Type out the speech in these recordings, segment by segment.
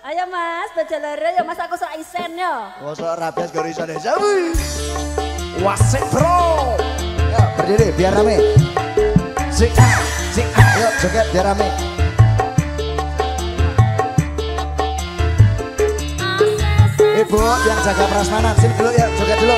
Ayo Mas, bejalare ya Mas aku sok isen yo. Oh sok rabies gorisan desa. Wasik bro. Ya berdiri biar rame. Sik yuk joget biar rame. Ibu yang jaga prasmanan sini dulu ya joget dulu.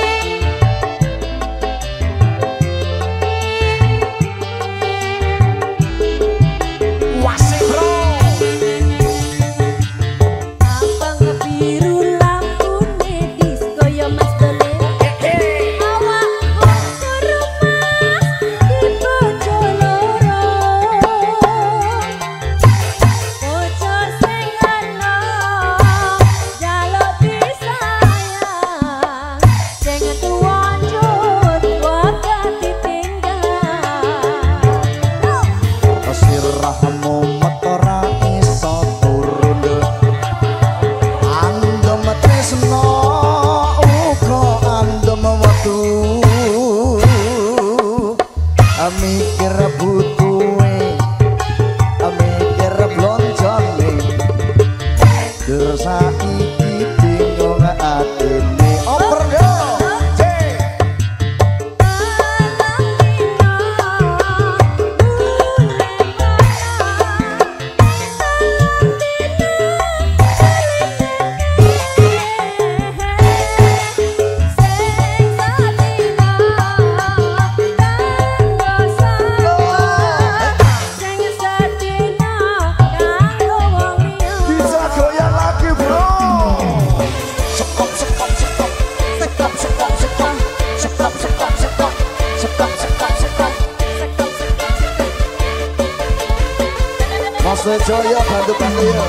Mikir butuhe, mikir blonjone, dersa iki bingung atine. Oper yo, Mas Joyo bantu-bantu ya.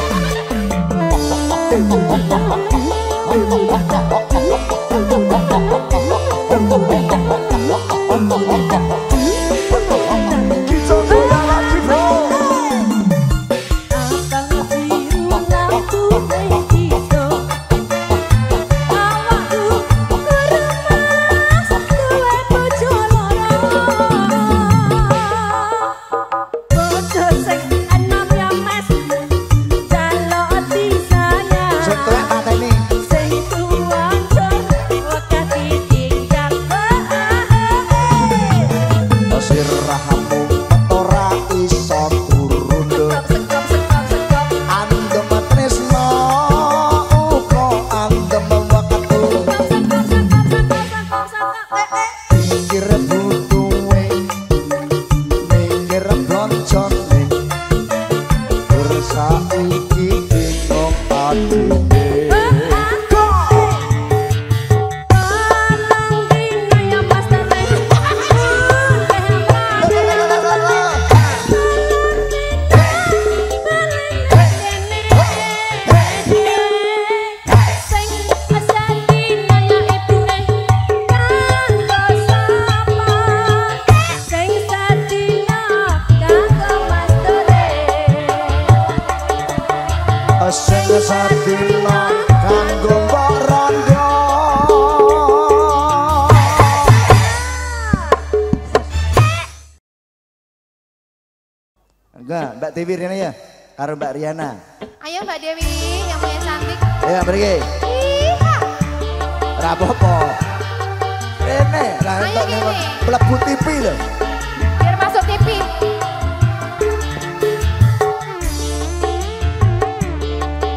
Enggak, Mbak Dewi Riana ya, karo Mbak Riana. Ayo Mbak Dewi, yang punya cantik. Ayo pergi. Rapopo. Rene, lah entuk mlebu TV lho. Biar masuk TV.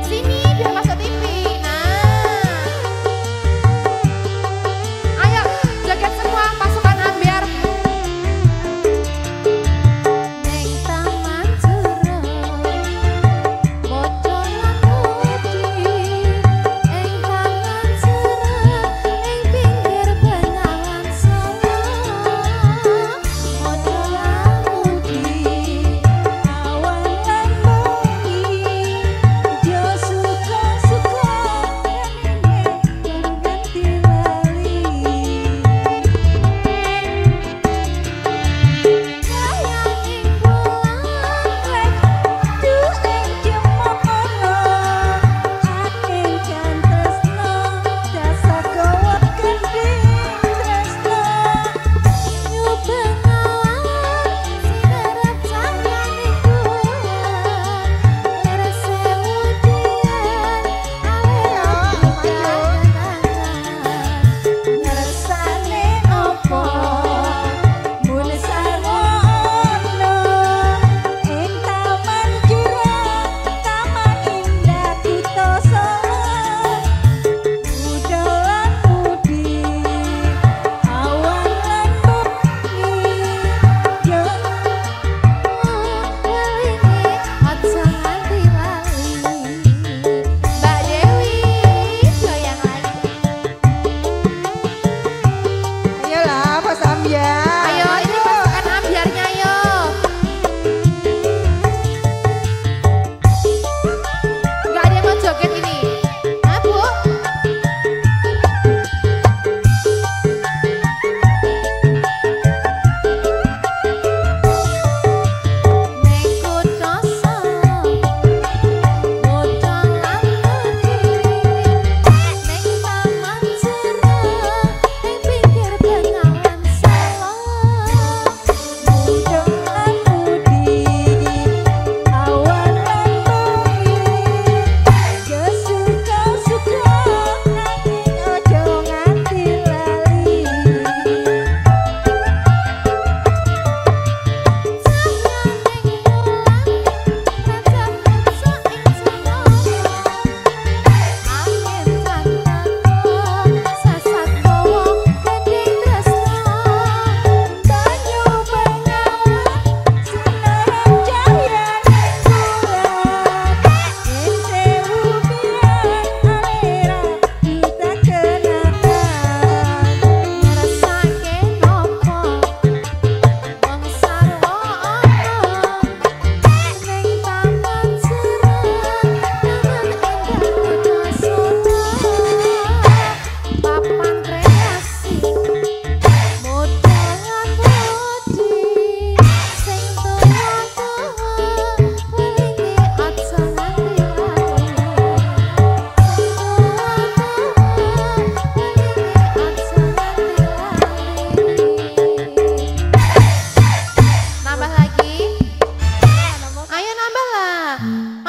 Sini biar masuk TV. Nah. Ayo joget semua pasukan ambiar.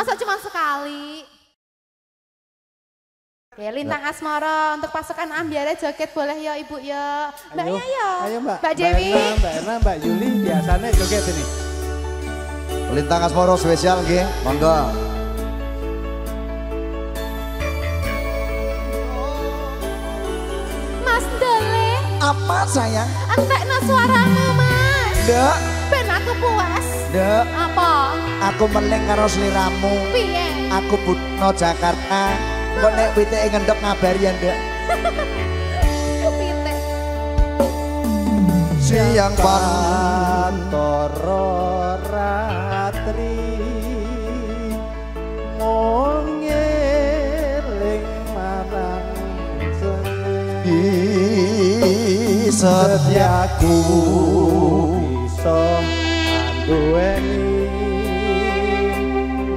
Masa cuma sekali? Oke, Lintang Asmara untuk pasukan Ambiara joget boleh ya Ibu ya. Mbaknya ya. Ayo Mbak. Mbak Dewi. Mbak Erna, Mbak Yuli biasanya joget ini. Lintang Asmara spesial nggih, monggo. Mas Dole. Apa sayang? Entekno suaramu Mas. Dek. Ben aku puas. Dek. Apa? Aku meneng karo sliramu. Piye? Aku Butno Jakarta. Kok nek pitike ngendhek ngabari ya, Ndek. Pitik. Siang Pantoro ratri ngeling marang setiaku bisa duweni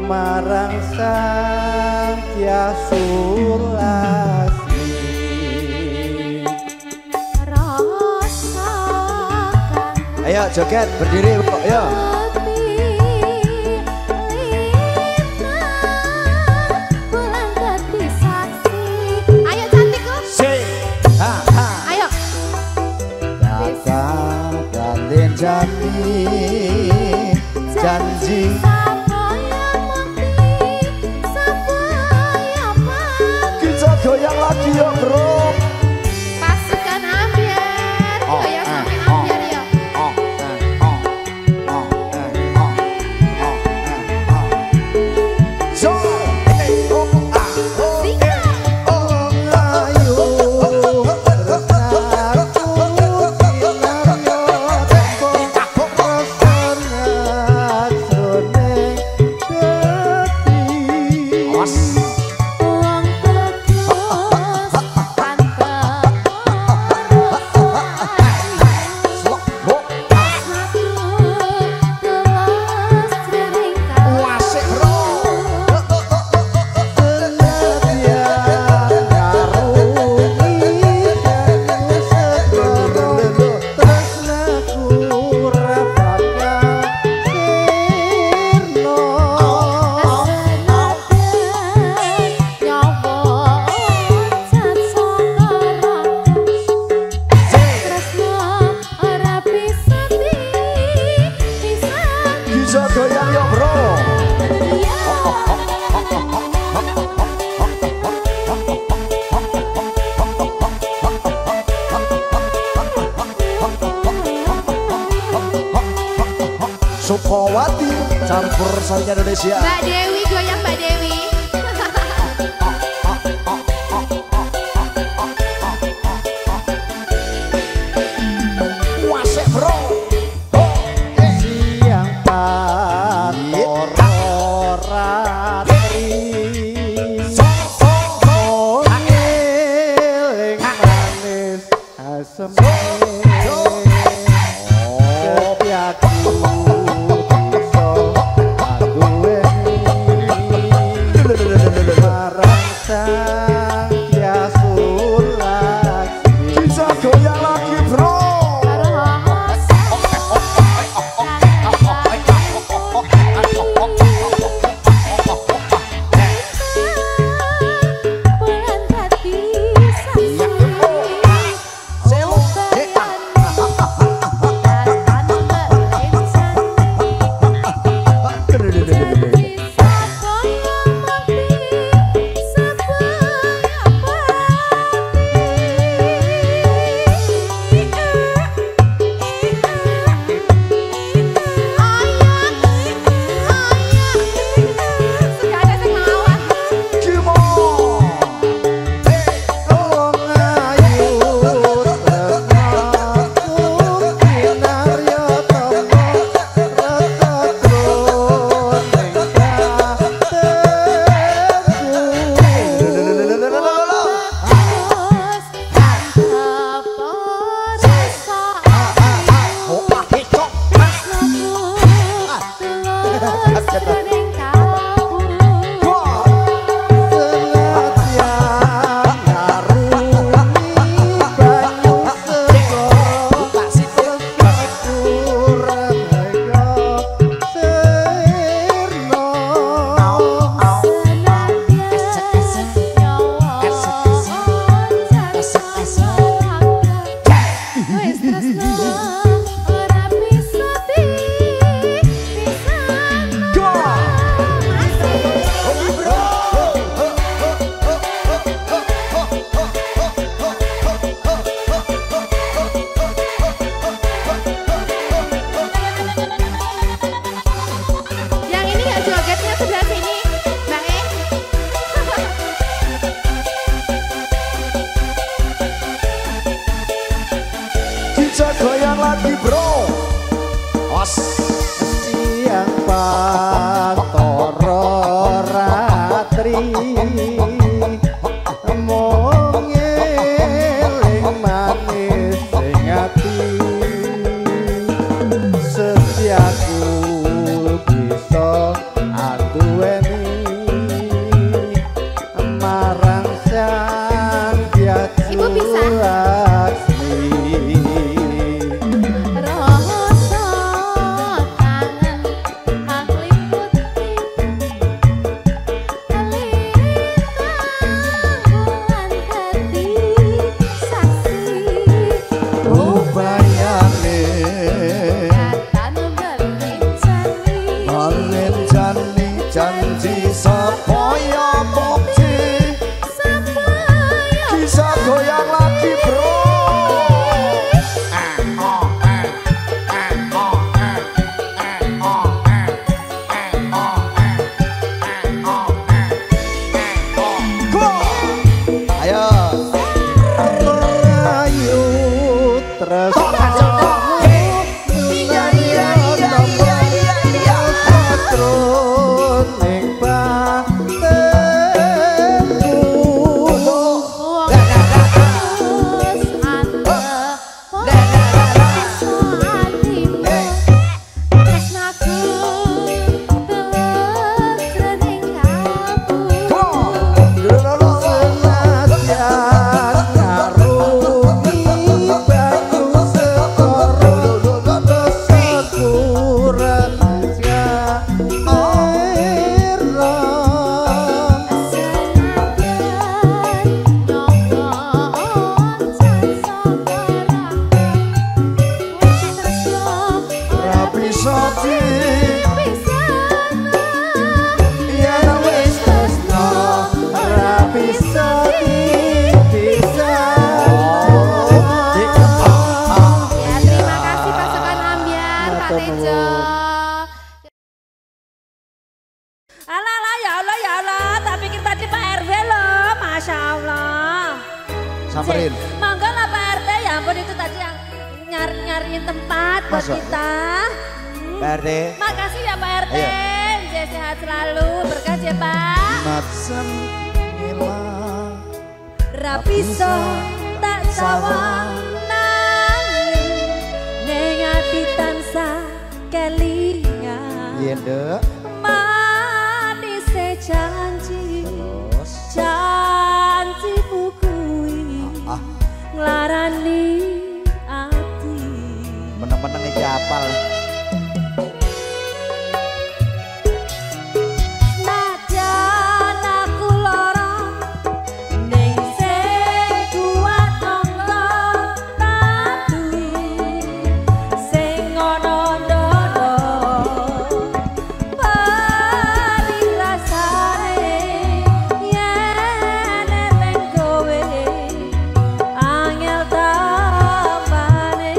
marang sang Tiasulasi. Ayo joget berdiri kok ya. Ayo cantikku. Ayo. Gandeng janji kita goyang lagi ya bro. Pasukan Ambiar. Goyang sampai Ambiar ya. Sukowati campur sari Indonesia. Mbak Dewi goyang Mbak Dewi. Wasek bro. Siang Pantoro ratri ngeling manis asem lagi bro. Os siang patoro ratri mung eling manis sing ati setiaku bisa aduweni marang sang Hyang Ibu bisa? Laksmi. Rasa kangen angling putih Lintang dadi saksi Bayane Katan berlincani Balen jani janji sepaya bukti Sampai Bisa goyang lagi bro. Go! Ayo. Ayu tresno ning batenku terus ante Poso atimu Tresnaku telur jroning kalbu senajan ngarungi banyu sekoro sekuran jaero Rapi soti yen wis tresno rapi bisa Ya, terima kasih pasukan Ambiar, Pak Tejo. Alah lah ya Allah, tak pikir tadi Pak RW loh, Masya Allah. samperin. Monggo lah Pak RT, ya ampun itu tadi yang nyariin tempat buat Masa? kita. PRD Makasih ya Pak RT, Ayo. Jaya sehat selalu, berkah ya Pak. Matsem ngilang Rapiso tak sawang nanging ning ati tansah kelingan. yen dek Manis janji terus janji kuwi ah nglarani ati. meneng-meneng iki apal. Najan aku lara ning sing kuat monggo tatuhi sing ana ndono paling rasane yen eling kowe angel tambane.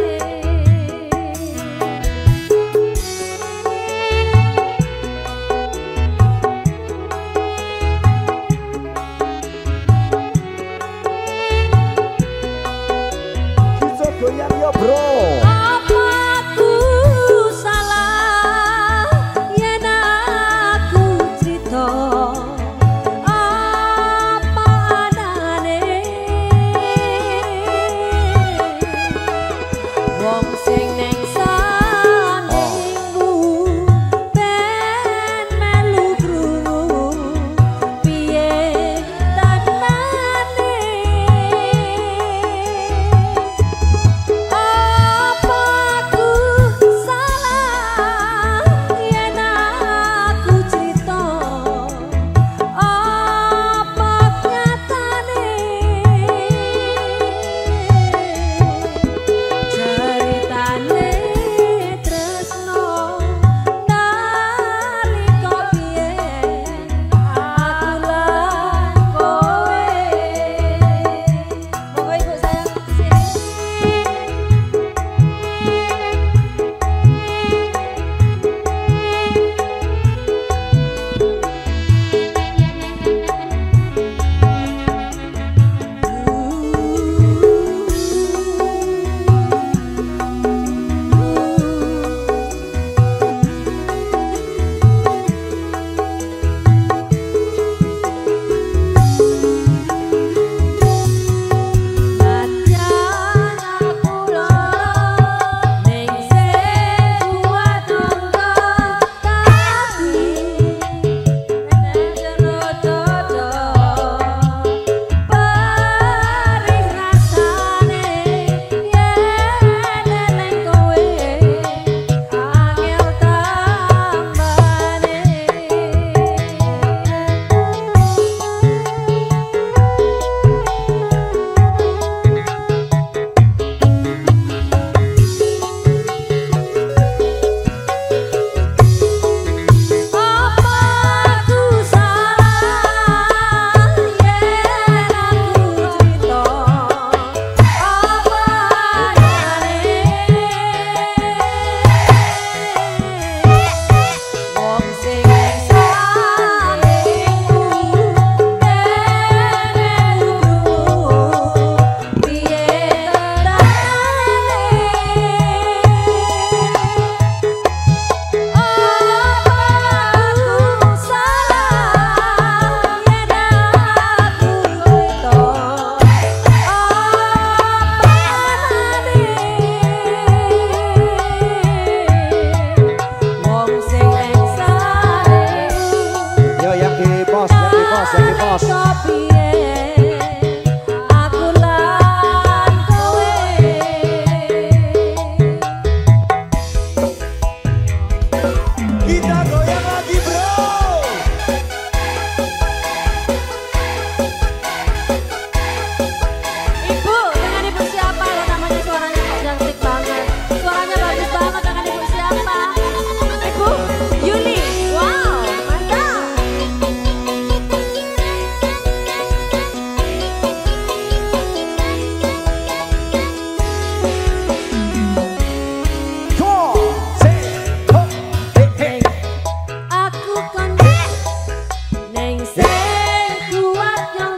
Jos. Kita goyang lagi bro. Ibu, dengan ibu siapa lo namanya, suaranya kok cantik banget. Suaranya bagus banget, dengan ibu siapa? Ibu Yuli, wow, mantap. Aku kan neng sing kuat yang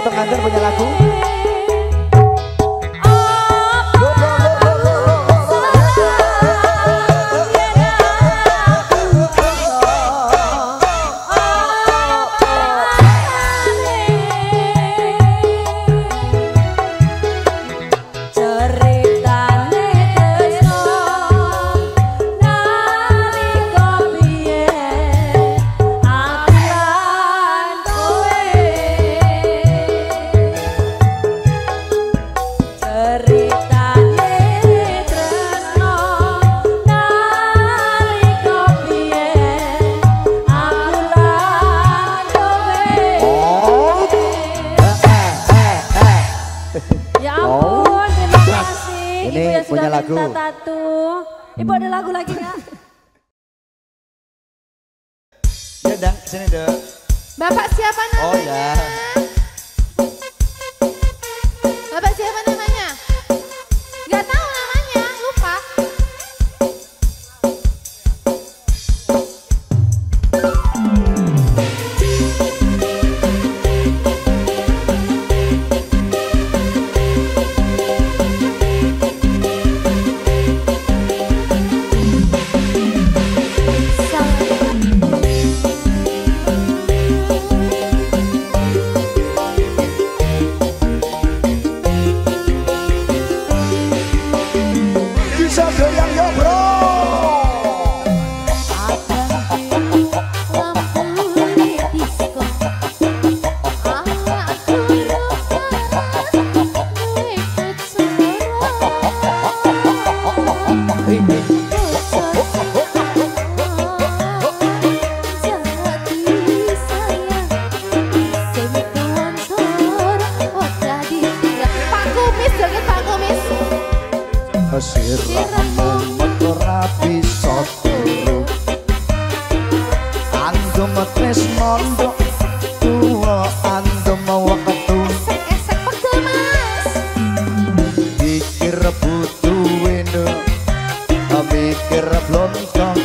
pengantin punya lagu. Ya ampun, terima kasih. Ibu yang sudah minta tato. Ibu ada lagu lagi nggak? Ya dang, sini deh. Bapak siapa namanya? Oh ya. Bapak siapa namanya? Gak tahu namanya, lupa. Bisa goyang ya bro. Sirahmu ora bisa turu andum tresno tuwa andum wektu Esek pegel mas. pikir butuhe mikir blontong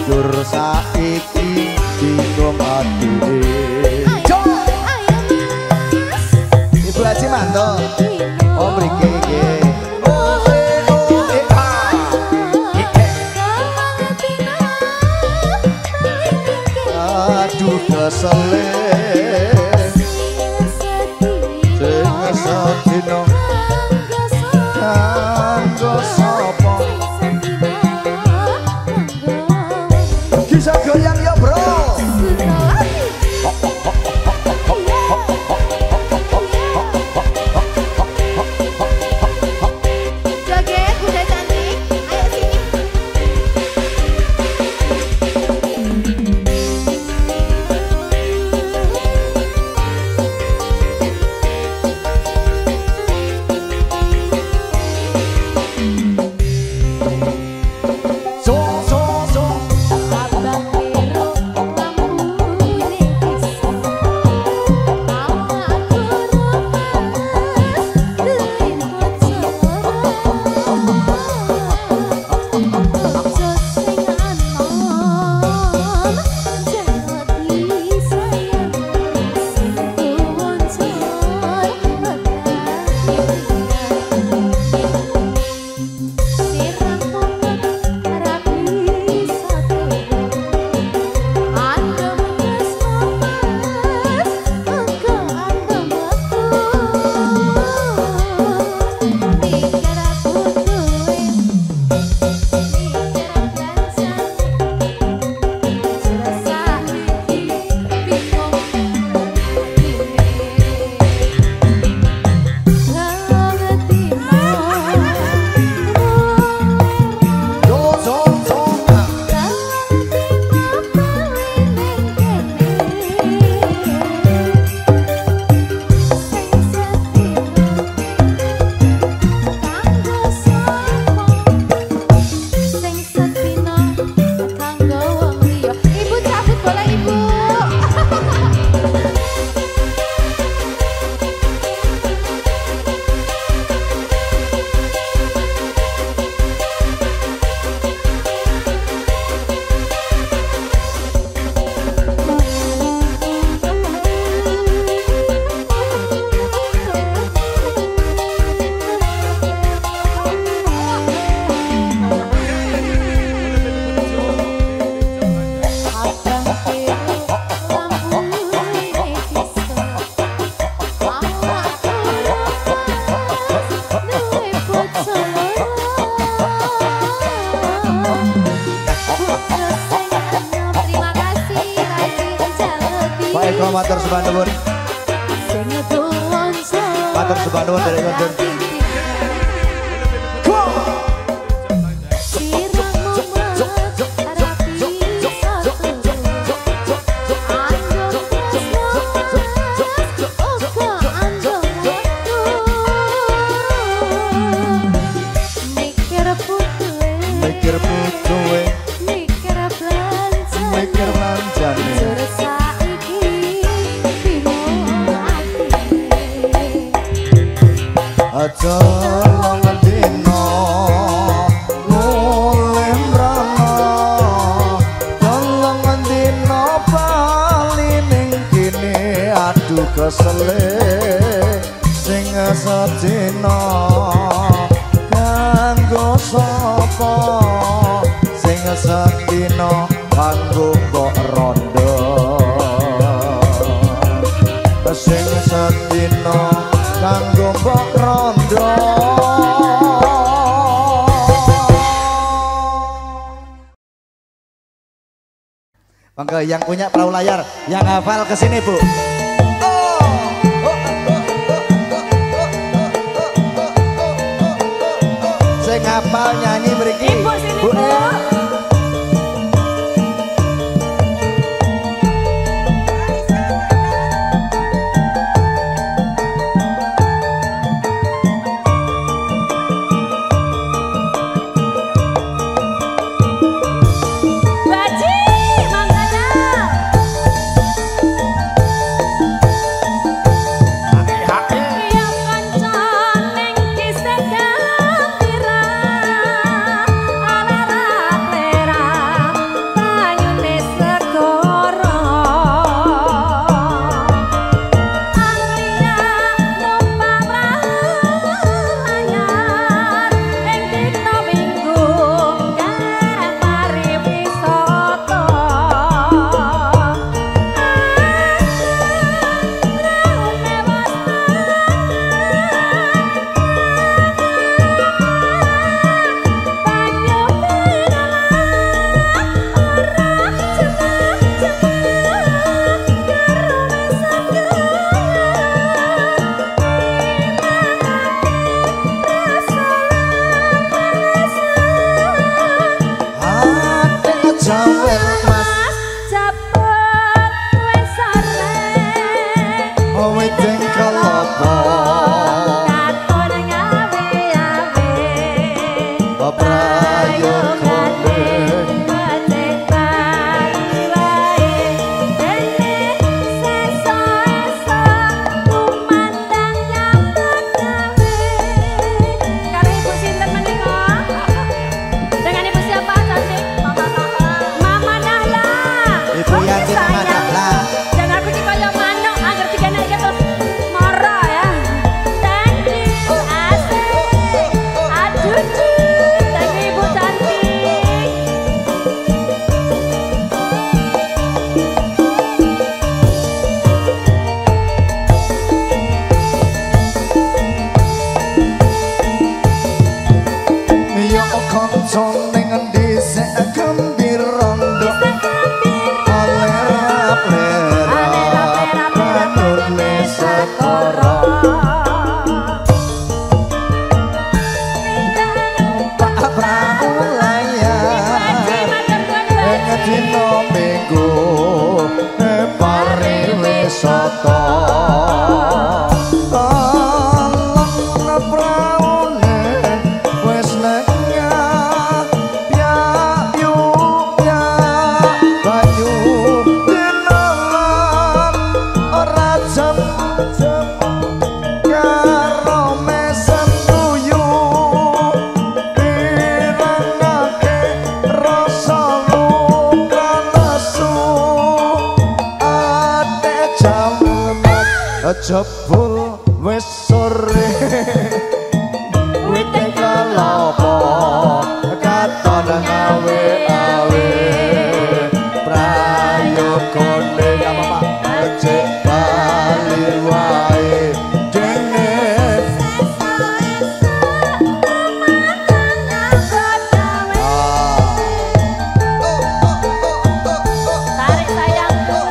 Jur saiki bingung atine. ayo mas. Ibu Haji Manto. Oh mriki iki. Aduh kesele sing sedina kanggo sapa. Bisa goyang ya bro. sembah nuwun. Matur sembah nuwun dari kondur. Mikir putuwe, mikir belanjane. Aja ngendino mulih mrana, tolong ngendino bali ning kene aduh kesele sing sedina kanggo sapa sing sedina kanggo kok rondo sing sedina kanggo mbok rondo. Monggo yang punya perahu layar, yang hafal kesini Bu. Sing hafal nyanyi mriki. Ibu sini Bu. Jebul wis sore wite kalopo katon ngawe awe prayogane apa cek bali wae dene tarik sayangku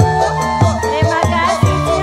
terima kasih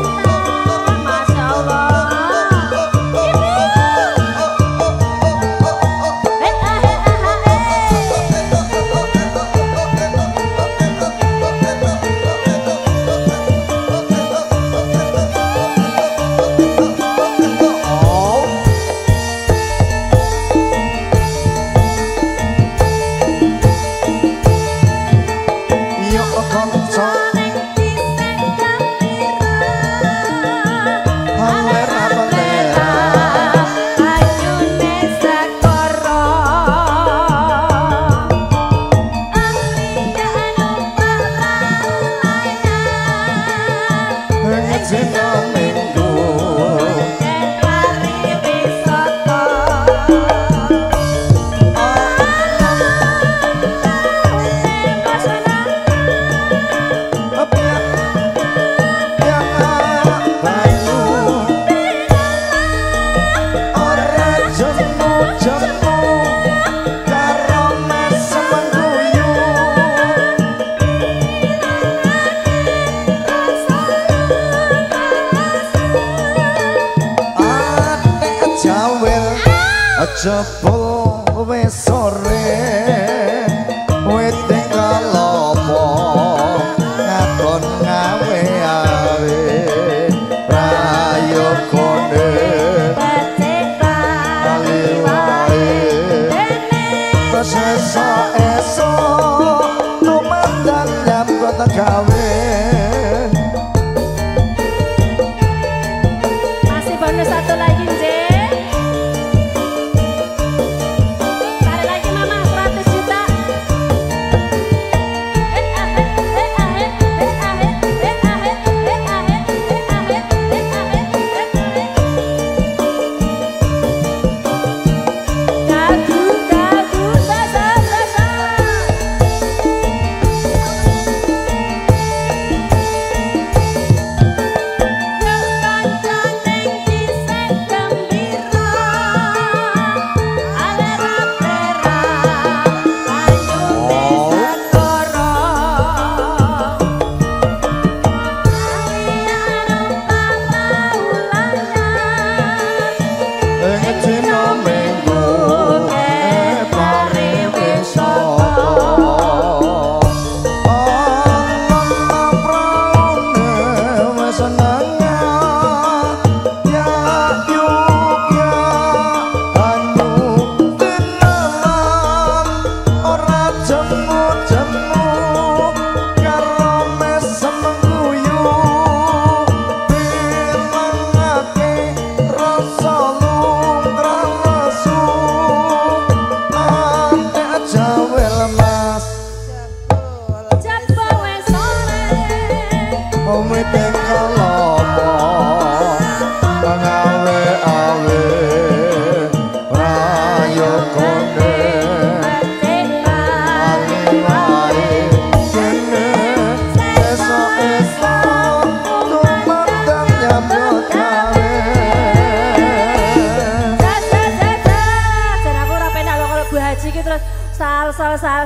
jebul wis sore wete kalopo ngakon ngawe awe prayogane bali wae esok lumandan nyambut gawe. Masih bonus satu lagi, Jeng. Tarik lagi Mama 100 juta.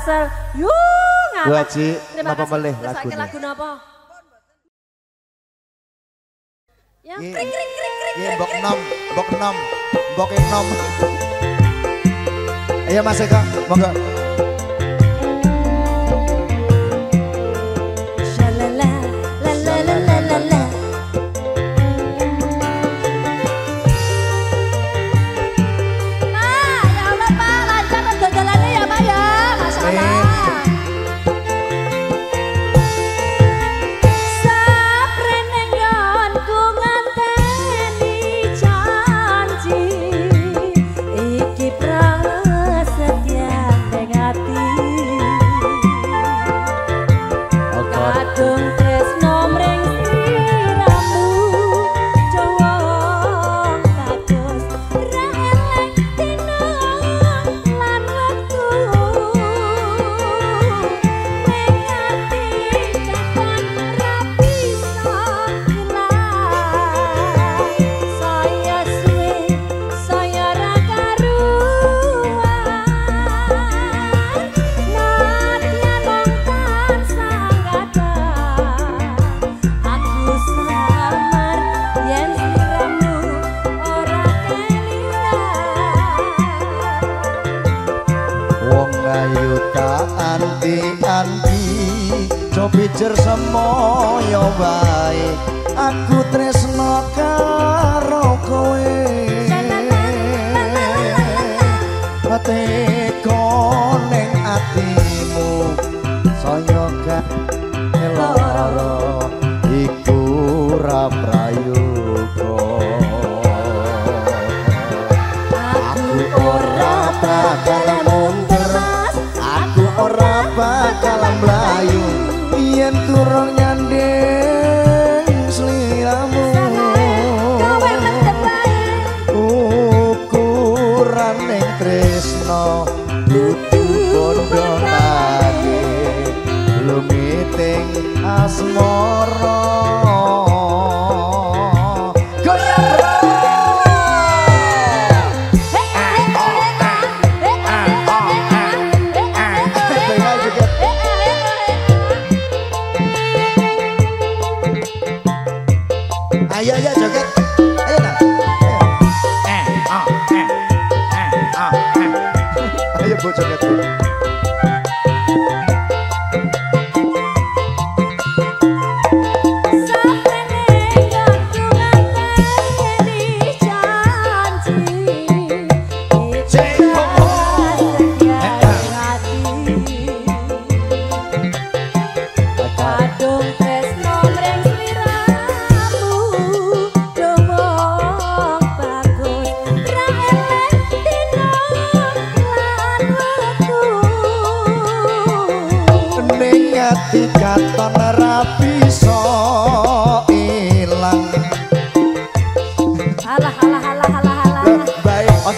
Sal. Yuh, Bu Haji, napa melih lagune? Lagu napa? Ya, krik. Mbok enom. Ayo Mas Eka, monggo. Shalala, la. Pijer semoyo wae aku tresno karo kowe teko ning atimu saya gak lara iku ra prayoga aku ora bakal mundur aku ora bakal mlayu yen turun nyanding sliramu ukuran ning tresno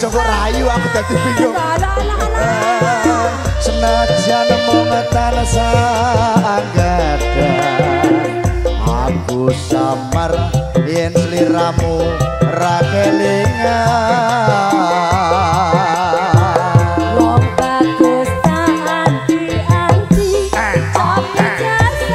coba rayu aku dadi bingung. Senajan mung tanasa aku samar yen sliramu ra kelingan. Wong bagus tak anti-anti tapi jasa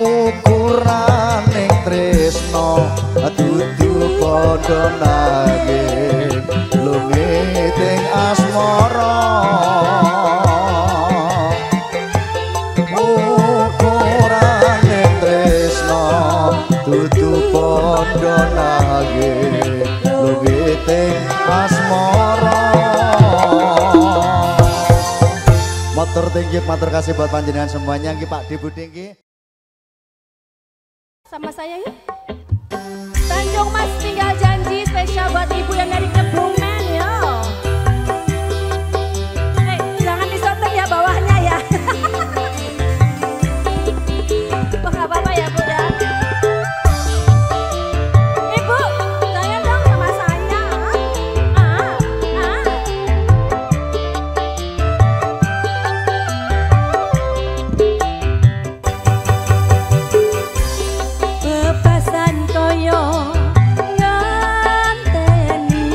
ukuraning tresno dudu padha nanging lungiting asmara. Ukuraning tresno dudu padha nanging lungiting asmara. Matur tinggi, matur kasih buat panjenengan semuanya, nggih Pak De Budi nggih. Sama saya yuk. Tanjung Mas tinggal janji spesial buat ibu yang dari Kebumen yo. Jangan disontek ya bawahnya ya. Nggak apa-apa ya Bu ya. Ibu, jangan dong sama saya. Bebasan koyo nganteni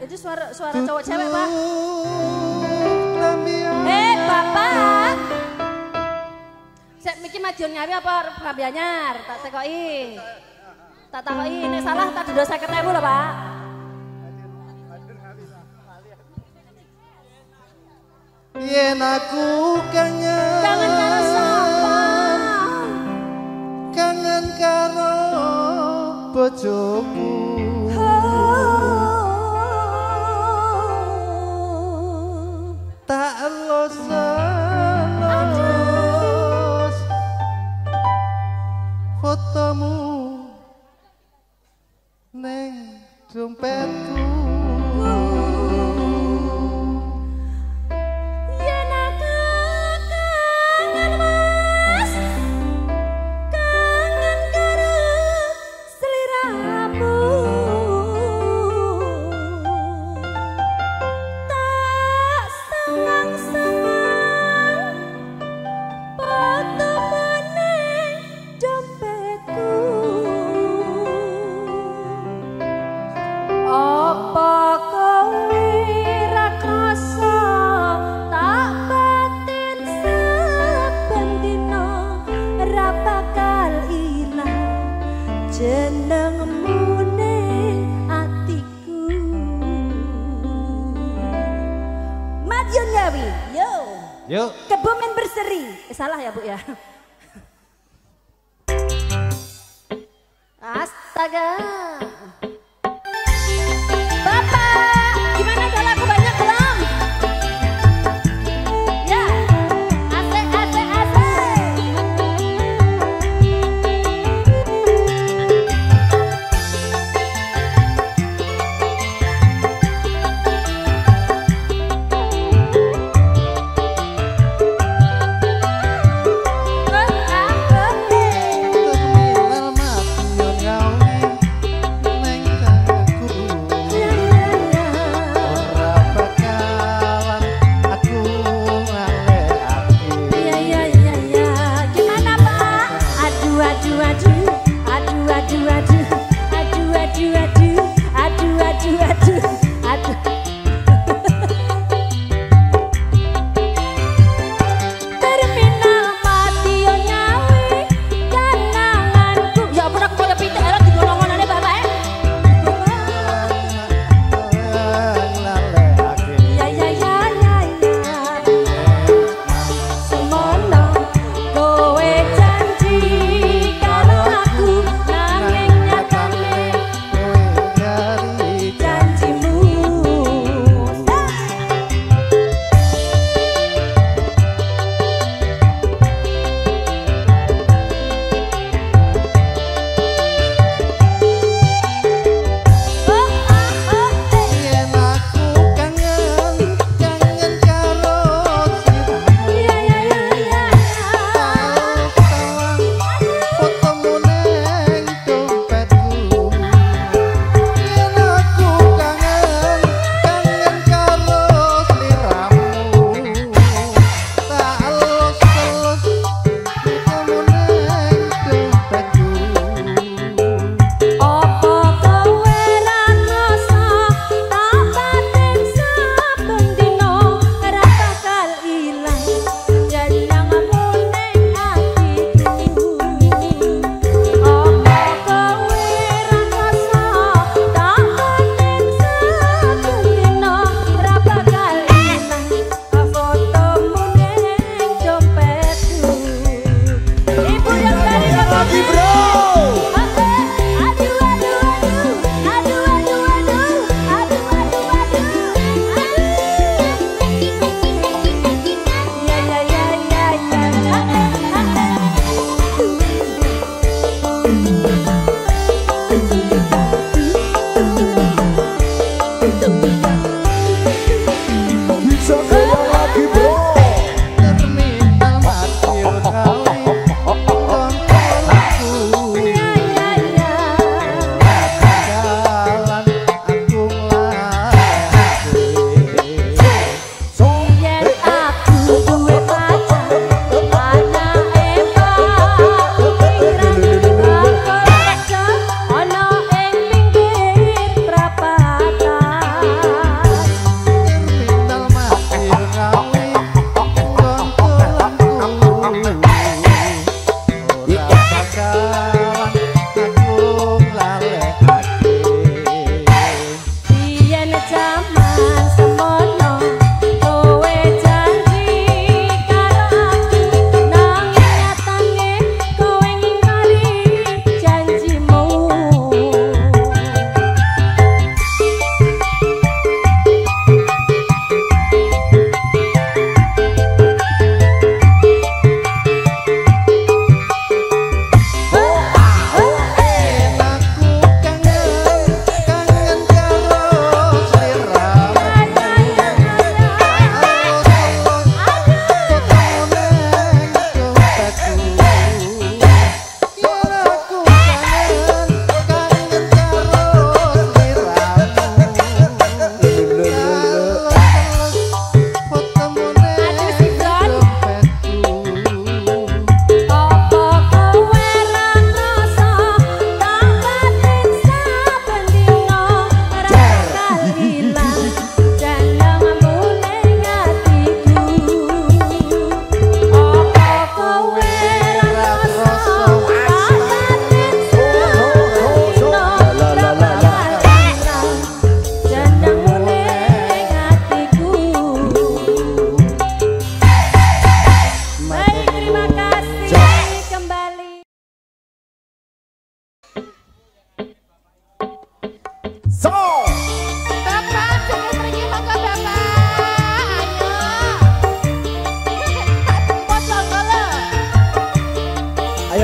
Itu suara cowok cewek, Pak. Lambian Bapak. Sek miki Madiun Ngawi apa Prambianyar? Tak tekoki. Tak takoki nek salah tak denda 50.000 lho, Pak. yen aku kangen karo sapa? kangen karo bojoku tak los fotomu neng dompetku. Yen aku kangen Mas, kangen karo sliramu. Tak senang-senang fotomu ning dompetku. Apa kowe ra krasa tak batin saben dina ra bakal ilang jenengmu ning atiku. Madiun Ngawi, yo. Yuk. Kebumen berseri. Salah ya, Bu ya. Astaga. Bapak, gimana udah laku banyak belum? Ya, asik, asik, asik. Terminal Madiun Ngawi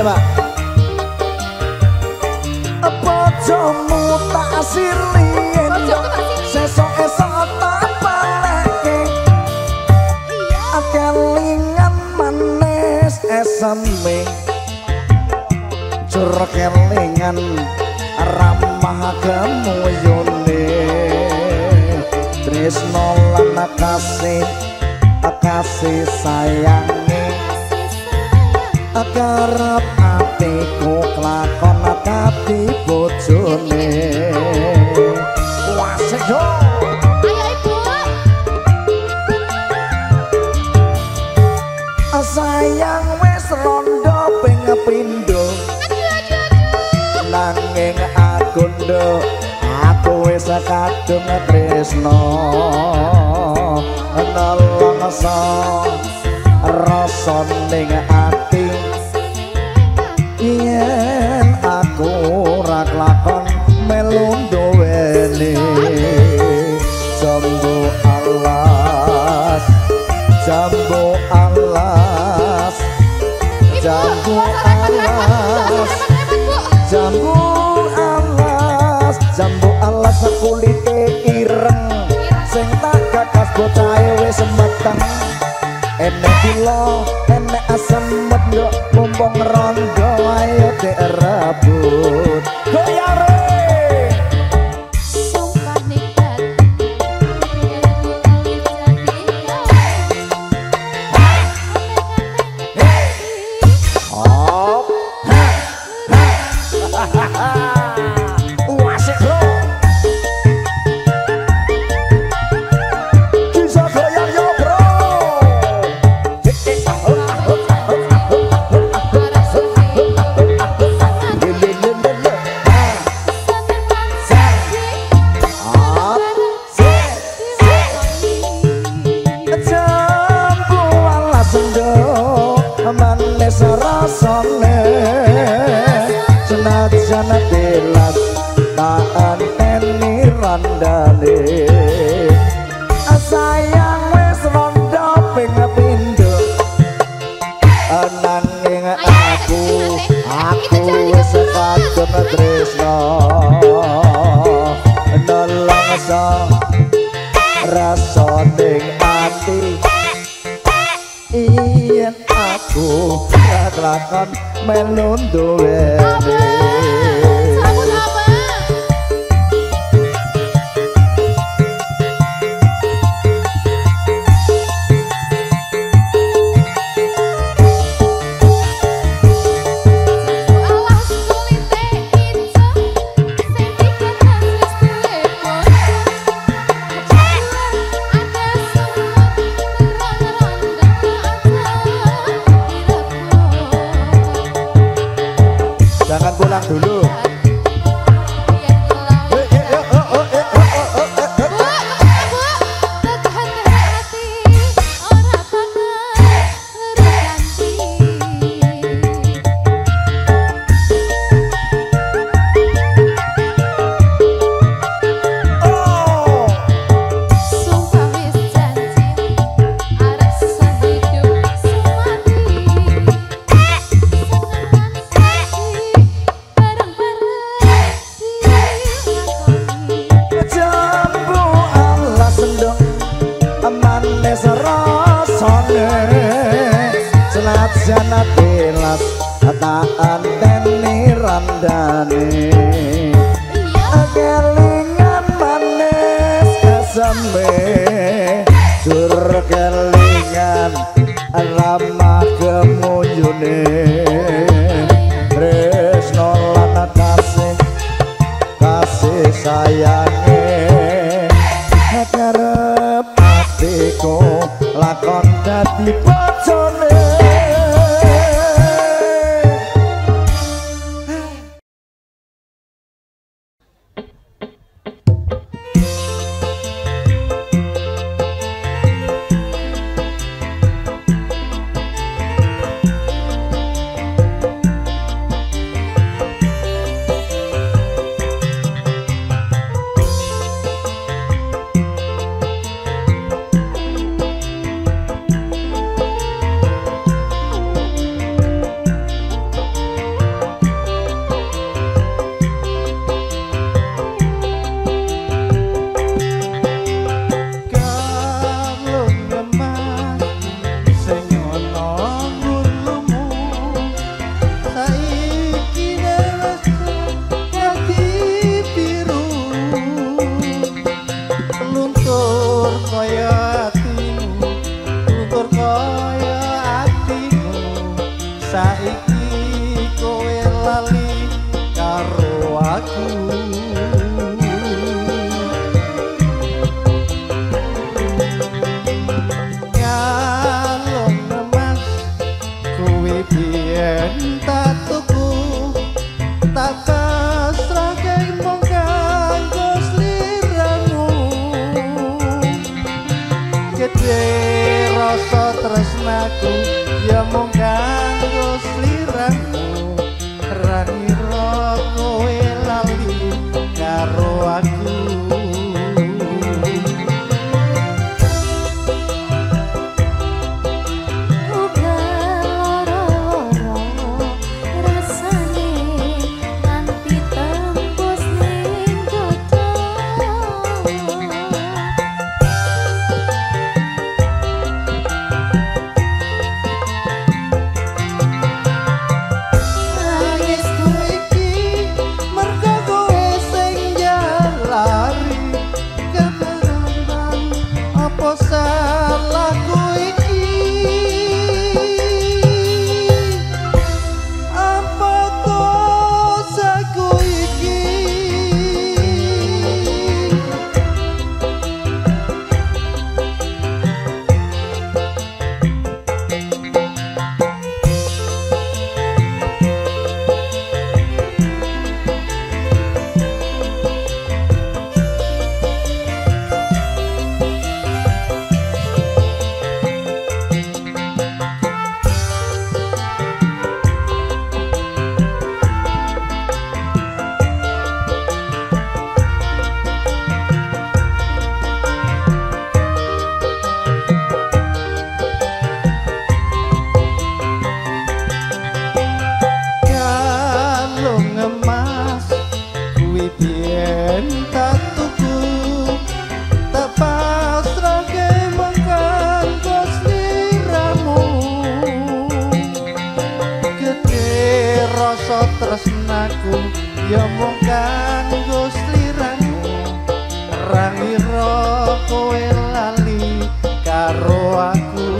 Pak. Bojomu tak sirlien sesok-esok tak baleke kelingan manis eseme jur kelingan ramah kemuyune tresno lan kasih sayange karep atiku kelakon dadi bojone wasik yo ayo ibu sayang wis rondo ping pindho nanging aku nduk aku wis kadung tresno nelongso rasa ning ati yen aku ora kelakon melu duweni jambu alas jambu alas jambu alas jambu alas jambu alas kulite ireng sing tak gagas bocahe wis meteng enek pilo enek asem medok mumpung rondo ayo direbut goyare sumpah nikmat oh wasik bro bisa goyang yo bro manis rasane senajan telas tak anteni randane sayang wis rondo ping pindho nanging aku wis kadung tresno nelongso rasa ning ati yen aku kelakon melu duweni sabun apa alas kulite ijo sing dikenas wis duwe bojo ada semut ronda-ronda jangan pulang dulu senajan telas tak anteni randane kelingan manis kesembe jur kelingan ramah kemuyune tresno lan kasih sayange karep atiku lakon dadi bojone aku. Nyalon emas kuwi biyen tak tuku, tak pasrahke mung kanggo sliramu. Gede rasa tresnaku ya mung kanggo sliramu. Ra ngira kowe lali karo aku. Salahku iki apa dosaku iki emas kuwi biyen tak tuku, tak pasrahke mung kanggo sliramu. Gede rasa tresnaku ya mung kanggo sliramu. Ra ngira kowe lali karo aku.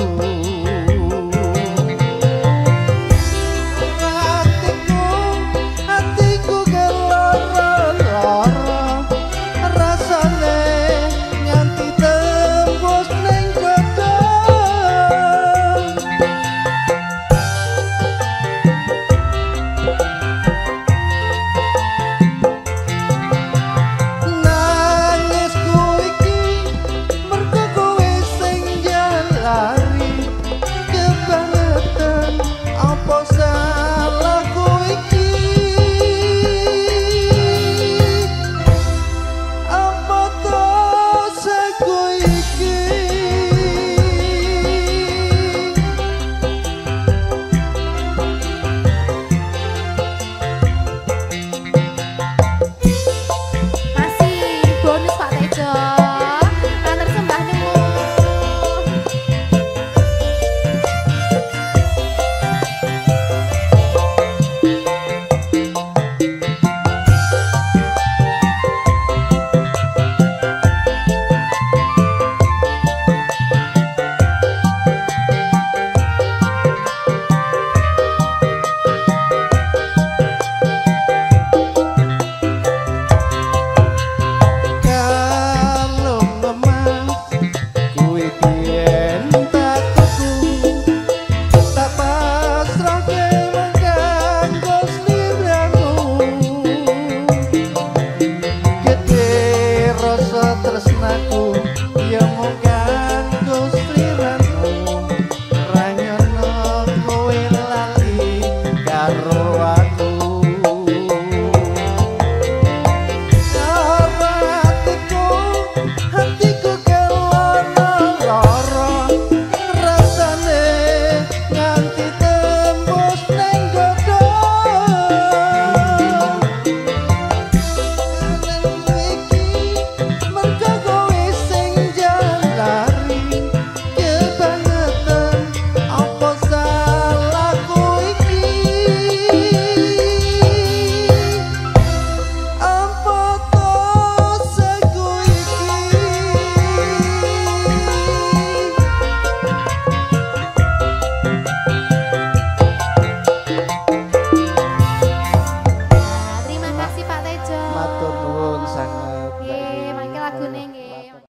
Pak Tejo. Matur nuwun.